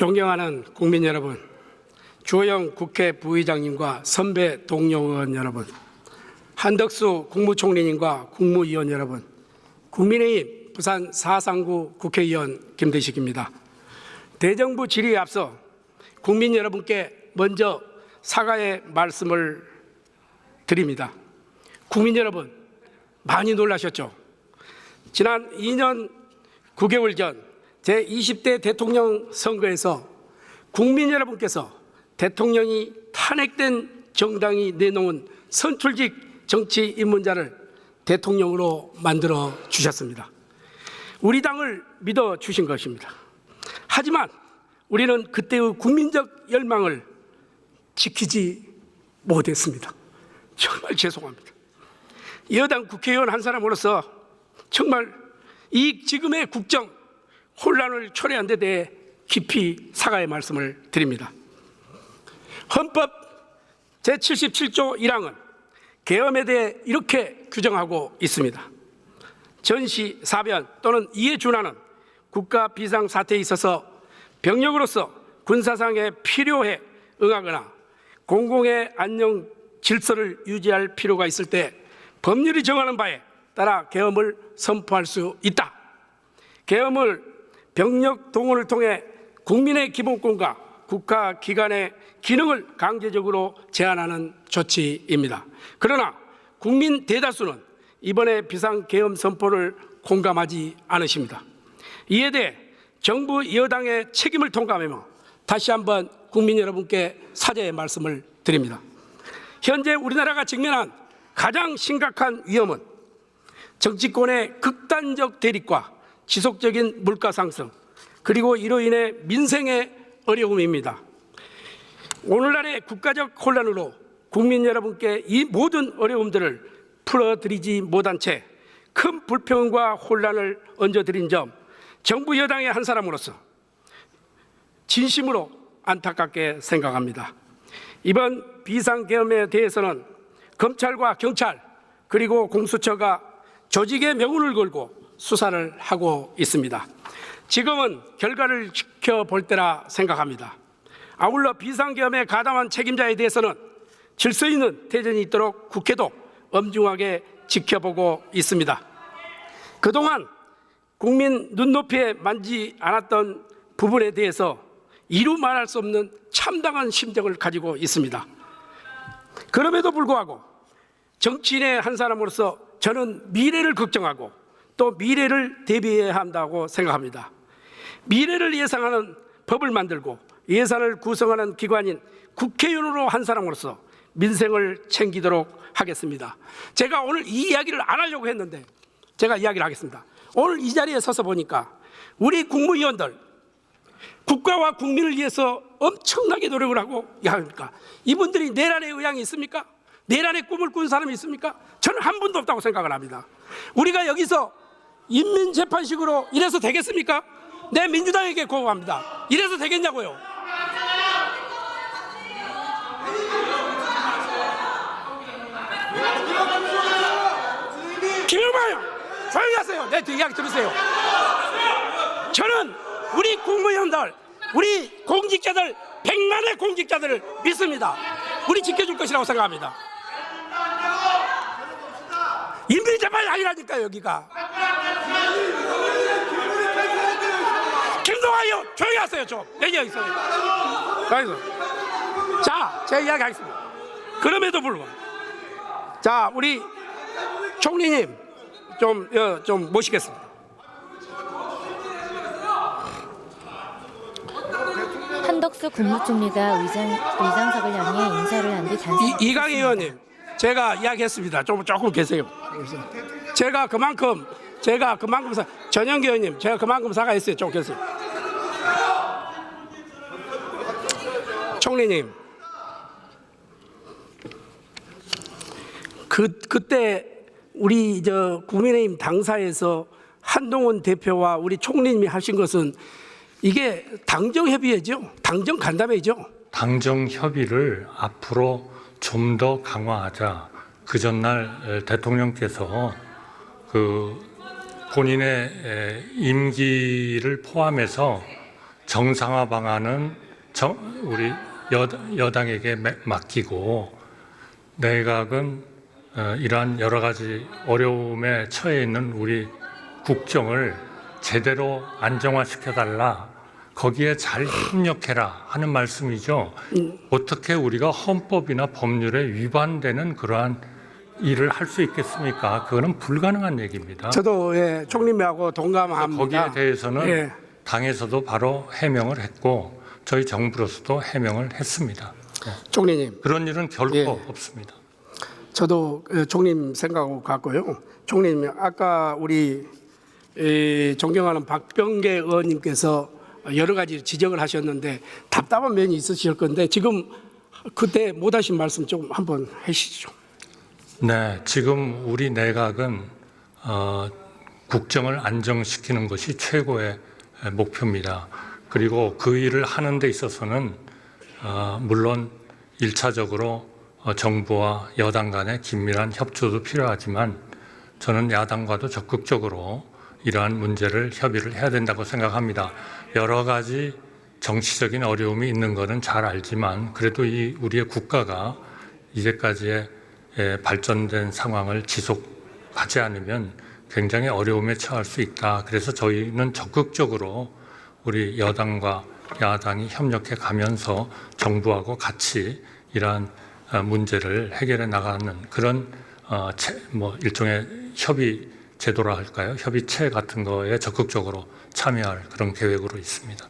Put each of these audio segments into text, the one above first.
존경하는 국민 여러분, 주호영 국회 부의장님과 선배 동료 의원 여러분, 한덕수 국무총리님과 국무위원 여러분, 국민의힘 부산 439 국회의원 김대식입니다. 대정부 질의에 앞서 국민 여러분께 먼저 사과의 말씀을 드립니다. 국민 여러분, 많이 놀라셨죠? 지난 2년 9개월 전 제20대 대통령 선거에서 국민 여러분께서 대통령이 탄핵된 정당이 내놓은 선출직 정치 입문자를 대통령으로 만들어 주셨습니다. 우리 당을 믿어 주신 것입니다. 하지만 우리는 그때의 국민적 열망을 지키지 못했습니다. 정말 죄송합니다. 여당 국회의원 한 사람으로서 정말 이 지금의 국정 혼란을 초래한 데 대해 깊이 사과의 말씀을 드립니다. 헌법 제77조 1항은 계엄에 대해 이렇게 규정하고 있습니다. 전시, 사변 또는 이에 준하는 국가 비상사태에 있어서 병력으로서 군사상에 필요해 응하거나 공공의 안녕 질서를 유지할 필요가 있을 때 법률이 정하는 바에 따라 계엄을 선포할 수 있다. 계엄을 병력 동원을 통해 국민의 기본권과 국가기관의 기능을 강제적으로 제한하는 조치입니다. 그러나 국민 대다수는 이번에 비상계엄 선포를 공감하지 않으십니다. 이에 대해 정부 여당의 책임을 통감하며 다시 한번 국민 여러분께 사죄의 말씀을 드립니다. 현재 우리나라가 직면한 가장 심각한 위험은 정치권의 극단적 대립과 지속적인 물가 상승, 그리고 이로 인해 민생의 어려움입니다. 오늘날의 국가적 혼란으로 국민 여러분께 이 모든 어려움들을 풀어드리지 못한 채 큰 불평과 혼란을 얹어드린 점, 정부 여당의 한 사람으로서 진심으로 안타깝게 생각합니다. 이번 비상계엄에 대해서는 검찰과 경찰 그리고 공수처가 조직의 명운을 걸고 수사를 하고 있습니다. 지금은 결과를 지켜볼 때라 생각합니다. 아울러 비상계엄에 가담한 책임자에 대해서는 질서 있는 대전이 있도록 국회도 엄중하게 지켜보고 있습니다. 그동안 국민 눈높이에 만지 않았던 부분에 대해서 이루 말할 수 없는 참담한 심정을 가지고 있습니다. 그럼에도 불구하고 정치인의 한 사람으로서 저는 미래를 걱정하고 또 미래를 대비해야 한다고 생각합니다. 미래를 예상하는 법을 만들고 예산을 구성하는 기관인 국회의원으로 한 사람으로서 민생을 챙기도록 하겠습니다. 제가 오늘 이 이야기를 안 하려고 했는데 제가 이야기를 하겠습니다. 오늘 이 자리에 서서 보니까 우리 국무위원들 국가와 국민을 위해서 엄청나게 노력을 하고 합니까? 이분들이 내란의 의향이 있습니까? 내란의 꿈을 꾼 사람이 있습니까? 저는 한 분도 없다고 생각을 합니다. 우리가 여기서 인민재판식으로 이래서 되겠습니까? 내 민주당에게 고백합니다. 이래서 되겠냐고요? 김영만 조용히 하세요. 내 이야기 들으세요. 저는 우리 국무위원들, 우리 공직자들, 100만의 공직자들을 믿습니다. 우리 지켜줄 것이라고 생각합니다. 인민재판이 아니라니까요. 여기가 김동아요 조용히 하세요. 좀 내 이야기 있어요. 자, 제 이야기 하겠습니다. 그럼에도 불구하고 자, 우리 총리님 좀 모시겠습니다. 한덕수 국무총리가 의장석을 향해 인사를 한 뒤 단식. 이강희 의원님, 제가 이야기했습니다. 조금 계세요. 제가 그만큼 전영기 의원님, 제가 그만큼 사과했어요. 좀 계세요. 총리님, 그때 우리 국민의힘 당사에서 한동훈 대표와 우리 총리님이 하신 것은 이게 당정협의회죠. 당정간담회죠. 당정협의를 앞으로 좀 더 강화하자. 그 전날 대통령께서 본인의 임기를 포함해서 정상화 방안은 우리 여당에게 맡기고 내각은 이러한 여러 가지 어려움에 처해 있는 우리 국정을 제대로 안정화시켜달라. 거기에 잘 협력해라 하는 말씀이죠. 어떻게 우리가 헌법이나 법률에 위반되는 그러한 일을 할 수 있겠습니까? 그거는 불가능한 얘기입니다. 저도 예, 총님하고 동감합니다. 거기에 대해서는 예. 당에서도 바로 해명을 했고 저희 정부로서도 해명을 했습니다. 총리님, 그런 일은 결코 예. 없습니다. 저도 총님 생각하고 같고요. 총님, 아까 우리 존경하는 박병계 의원님께서 여러 가지 지적을 하셨는데 답답한 면이 있으실 건데 지금 그때 못하신 말씀 좀 한번 해주시죠. 네, 지금 우리 내각은 국정을 안정시키는 것이 최고의 목표입니다. 그리고 그 일을 하는 데 있어서는 물론 1차적으로 정부와 여당 간의 긴밀한 협조도 필요하지만 저는 야당과도 적극적으로 이러한 문제를 협의를 해야 된다고 생각합니다. 여러 가지 정치적인 어려움이 있는 것은 잘 알지만 그래도 우리의 국가가 이제까지의 발전된 상황을 지속하지 않으면 굉장히 어려움에 처할 수 있다. 그래서 저희는 적극적으로 우리 여당과 야당이 협력해 가면서 정부하고 같이 이러한 문제를 해결해 나가는 그런 일종의 협의 제도라 할까요? 협의체 같은 거에 적극적으로 참여할 그런 계획으로 있습니다.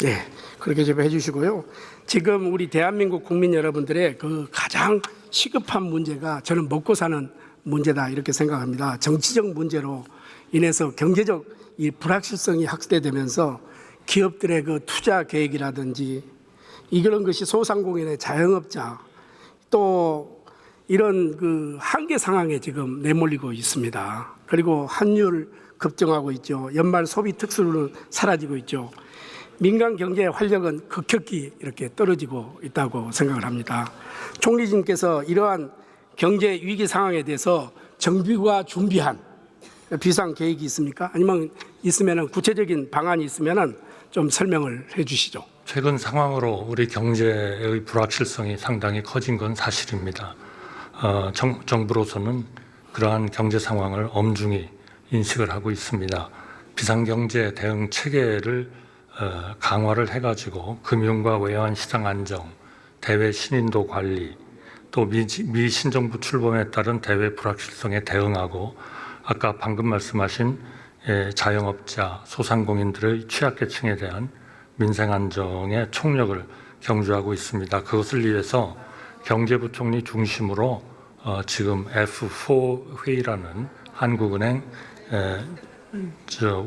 네, 그렇게 좀 해주시고요. 지금 우리 대한민국 국민 여러분들의 그 가장 시급한 문제가 저는 먹고 사는 문제다 이렇게 생각합니다. 정치적 문제로 인해서 경제적 이 불확실성이 확대되면서 기업들의 그 투자 계획이라든지 이런 것이 소상공인의 자영업자 또 이런 그 한계 상황에 지금 내몰리고 있습니다. 그리고 환율 급등하고 있죠. 연말 소비 특수로 사라지고 있죠. 민간 경제의 활력은 급격히 이렇게 떨어지고 있다고 생각을 합니다. 총리님께서 이러한 경제 위기 상황에 대해서 정부가 준비한 비상 계획이 있습니까? 아니면 있으면 구체적인 방안이 있으면 좀 설명을 해 주시죠. 최근 상황으로 우리 경제의 불확실성이 상당히 커진 건 사실입니다. 정부로서는 그러한 경제 상황을 엄중히 인식을 하고 있습니다. 비상경제 대응 체계를 강화를 해가지고 금융과 외환 시장 안정, 대외 신인도 관리, 또 미 신정부 출범에 따른 대외 불확실성에 대응하고 아까 방금 말씀하신 자영업자, 소상공인들의 취약계층에 대한 민생 안정의 총력을 경주하고 있습니다. 그것을 위해서 경제부총리 중심으로 지금 F4 회의라는 한국은행,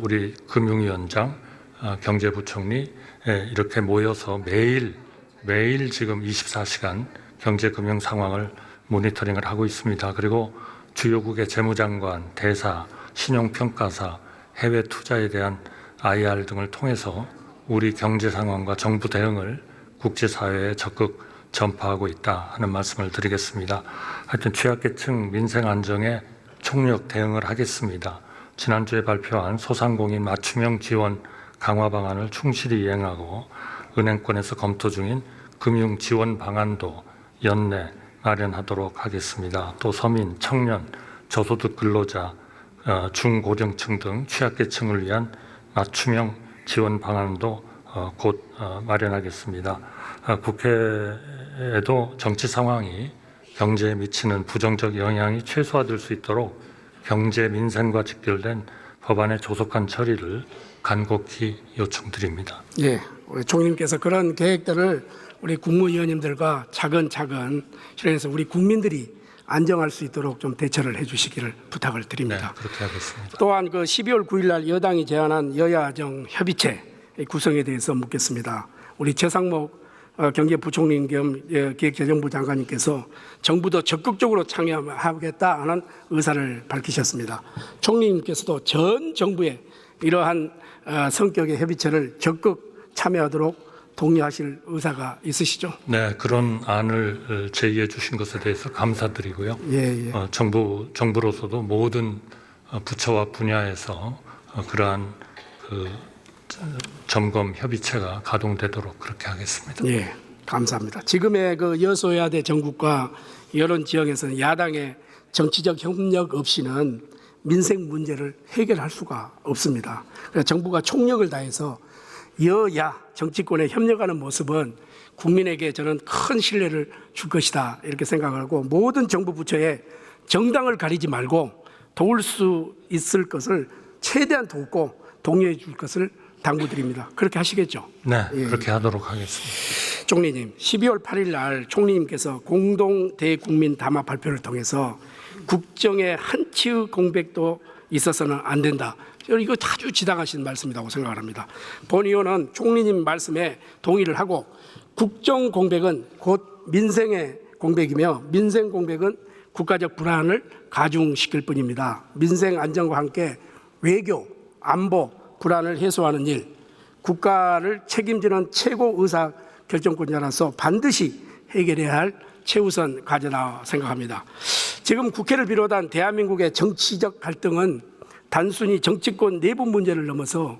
우리 금융위원장, 경제부총리 이렇게 모여서 매일 지금 24시간 경제금융 상황을 모니터링을 하고 있습니다. 그리고 주요국의 재무장관, 대사, 신용평가사, 해외 투자에 대한 IR 등을 통해서 우리 경제 상황과 정부 대응을 국제사회에 적극 전파하고 있다 하는 말씀을 드리겠습니다. 하여튼 취약계층 민생 안정에 총력 대응을 하겠습니다. 지난주에 발표한 소상공인 맞춤형 지원 강화 방안을 충실히 이행하고 은행권에서 검토 중인 금융 지원 방안도 연내 마련하도록 하겠습니다. 또 서민, 청년, 저소득 근로자, 중고령층 등 취약계층을 위한 맞춤형 지원 방안도 곧 마련하겠습니다. 국회에도 정치 상황이 경제에 미치는 부정적 영향이 최소화될 수 있도록 경제 민생과 직결된 법안의 조속한 처리를 간곡히 요청드립니다. 예, 우리 총리님께서 그런 계획들을 우리 국무위원님들과 차근차근 실행해서 우리 국민들이 안정할 수 있도록 좀 대처를 해주시기를 부탁을 드립니다. 네, 그렇게 하겠습니다. 또한 그 12월 9일 날 여당이 제안한 여야정 협의체 구성에 대해서 묻겠습니다. 우리 최상목 경제부총리 겸 기획재정부 장관님께서 정부도 적극적으로 참여하겠다 하는 의사를 밝히셨습니다. 총리님께서도 전 정부에 이러한 성격의 협의체를 적극 참여하도록 동의하실 의사가 있으시죠? 네, 그런 안을 제의해 주신 것에 대해서 감사드리고요. 예. 정부로서도 모든 부처와 분야에서 그러한 점검 협의체가 가동되도록 그렇게 하겠습니다. 예, 감사합니다. 지금의 그 여소야대 정국과 여론 지역에서는 야당의 정치적 협력 없이는 민생 문제를 해결할 수가 없습니다. 그래서 정부가 총력을 다해서 여야 정치권에 협력하는 모습은 국민에게 저는 큰 신뢰를 줄 것이다 이렇게 생각하고 모든 정부 부처에 정당을 가리지 말고 도울 수 있을 것을 최대한 돕고 독려해 줄 것을 당부드립니다. 그렇게 하시겠죠? 네, 예. 그렇게 하도록 하겠습니다. 총리님, 12월 8일 날 총리님께서 공동 대국민 담화 발표를 통해서 국정의 한치의 공백도 있어서는 안 된다. 저는 이거 아주 지당하신 말씀이라고 생각을 합니다. 본 의원은 총리님 말씀에 동의를 하고 국정 공백은 곧 민생의 공백이며 민생 공백은 국가적 불안을 가중시킬 뿐입니다. 민생 안정과 함께 외교, 안보, 불안을 해소하는 일, 국가를 책임지는 최고 의사 결정권자라서 반드시 해결해야 할 최우선 과제라 생각합니다. 지금 국회를 비롯한 대한민국의 정치적 갈등은 단순히 정치권 내부 문제를 넘어서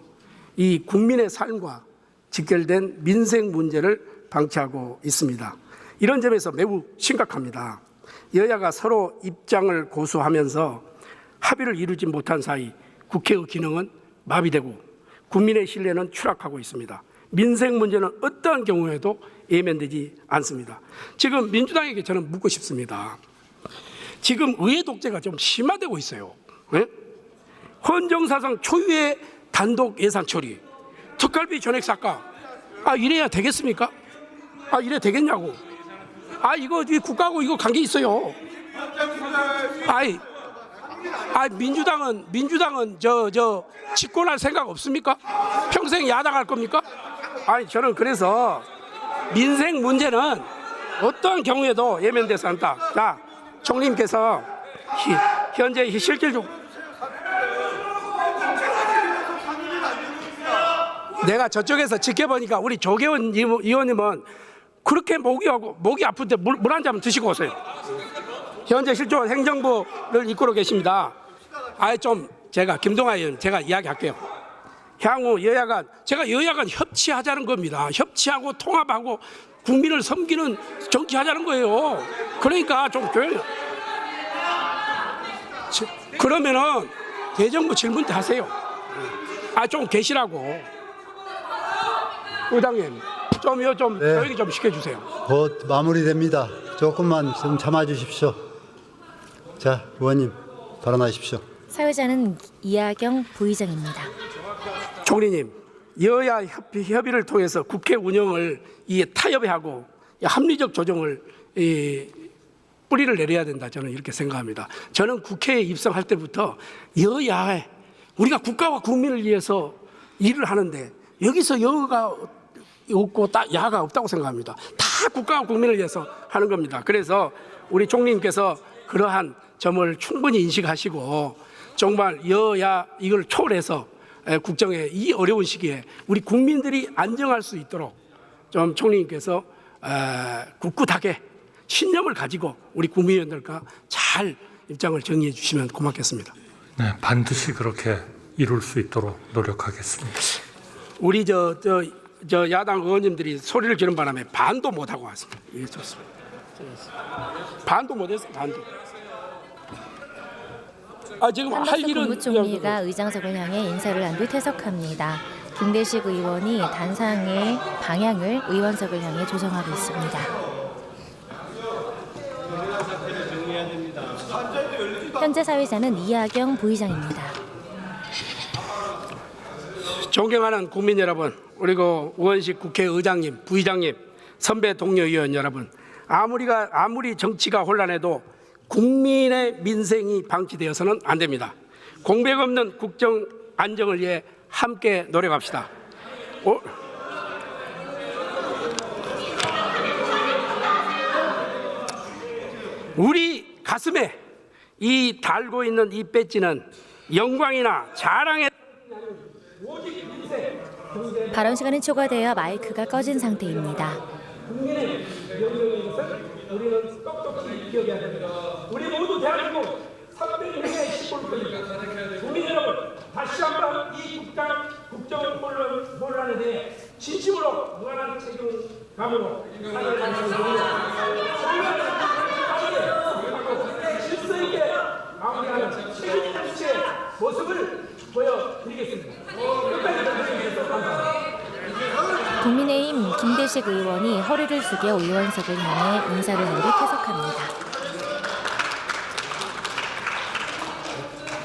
이 국민의 삶과 직결된 민생 문제를 방치하고 있습니다. 이런 점에서 매우 심각합니다. 여야가 서로 입장을 고수하면서 합의를 이루지 못한 사이 국회의 기능은 마비되고 국민의 신뢰는 추락하고 있습니다. 민생 문제는 어떠한 경우에도 예면되지 않습니다. 지금 민주당에게 저는 묻고 싶습니다. 지금 의회 독재가 좀 심화되고 있어요. 네? 헌정사상 초유의 단독 예산 처리, 특갈비 전액 삭감. 이래야 되겠습니까? 이래 되겠냐고. 이거 국가하고 이거 관계 있어요. 민주당은 저 집권할 생각 없습니까? 평생 야당할 겁니까? 저는 그래서 민생 문제는 어떠한 경우에도 예면돼서 않다. 자, 총리님께서 현재 실질적 내가 저쪽에서 지켜보니까 우리 조계원 의원님은 그렇게 목이 아픈데 물 한 잔 드시고 오세요. 현재 실존 행정부를 이끌어 계십니다. 제가 김동아 의원 제가 이야기할게요. 향후 여야간 협치하자는 겁니다. 협치하고 통합하고 국민을 섬기는 정치하자는 거예요. 그러니까 좀 조용히. 그러면은 대정부 질문 때 하세요. 좀 계시라고. 의장님, 좀 조용히 좀 시켜주세요. 곧 마무리됩니다. 조금만 좀 참아주십시오. 자, 의원님 발언하십시오. 사회자는 이하경 부의장입니다. 총리님, 여야 협의를 통해서 국회 운영을 타협하고 합리적 조정을 뿌리를 내려야 된다. 저는 이렇게 생각합니다. 저는 국회에 입성할 때부터 여야에 우리가 국가와 국민을 위해서 일을 하는데 여기서 여가 없고 야가 없다고 생각합니다. 다 국가와 국민을 위해서 하는 겁니다. 그래서 우리 총리님께서 그러한 점을 충분히 인식하시고 정말 여야 이걸 초월해서 국정의 이 어려운 시기에 우리 국민들이 안정할 수 있도록 좀 총리님께서 꿋꿋하게 신념을 가지고 우리 국민의원들과 잘 입장을 정리해 주시면 고맙겠습니다. 네, 반드시 그렇게 이룰 수 있도록 노력하겠습니다. 우리 저 야당 의원님들이 소리를 지른 바람에 반도 못 하고 왔습니다. 예, 좋습니다. 반도 못했어요. 반도. 지금 할 한덕수 일은 국무총리가 의장석을 향해 인사를 한 뒤 퇴석합니다. 김대식 의원이 단상의 방향을 의원석을 향해 조정하고 있습니다. 현재 사회자는 이하경 부의장입니다. 존경하는 국민 여러분, 그리고 의원식 국회의장님, 부의장님, 선배 동료 의원 여러분, 아무리 정치가 혼란해도 국민의 민생이 방치되어서는 안 됩니다. 공백 없는 국정 안정을 위해 함께 노력합시다. 우리 가슴에 이 달고 있는 이 배지는 영광이나 자랑의 발언 시간이 초과되어 마이크가 꺼진 상태입니다. 우리는 똑똑히 기억해야 됩니다. 우리 모두 대한민국 300년의 시골입니다. 국민 여러분, 다시 한번 이 국장 국정 논란에 대해 진심으로 무한한 책임감으로 질서 있게 마무리하는 책임지의 모습을 보여드리겠습니다. 끝까지 들어주셔서 감사합니다. 국민의힘 김대식 의원이 허리를 숙여 의원석을 향해 인사를 한 뒤 퇴석합니다.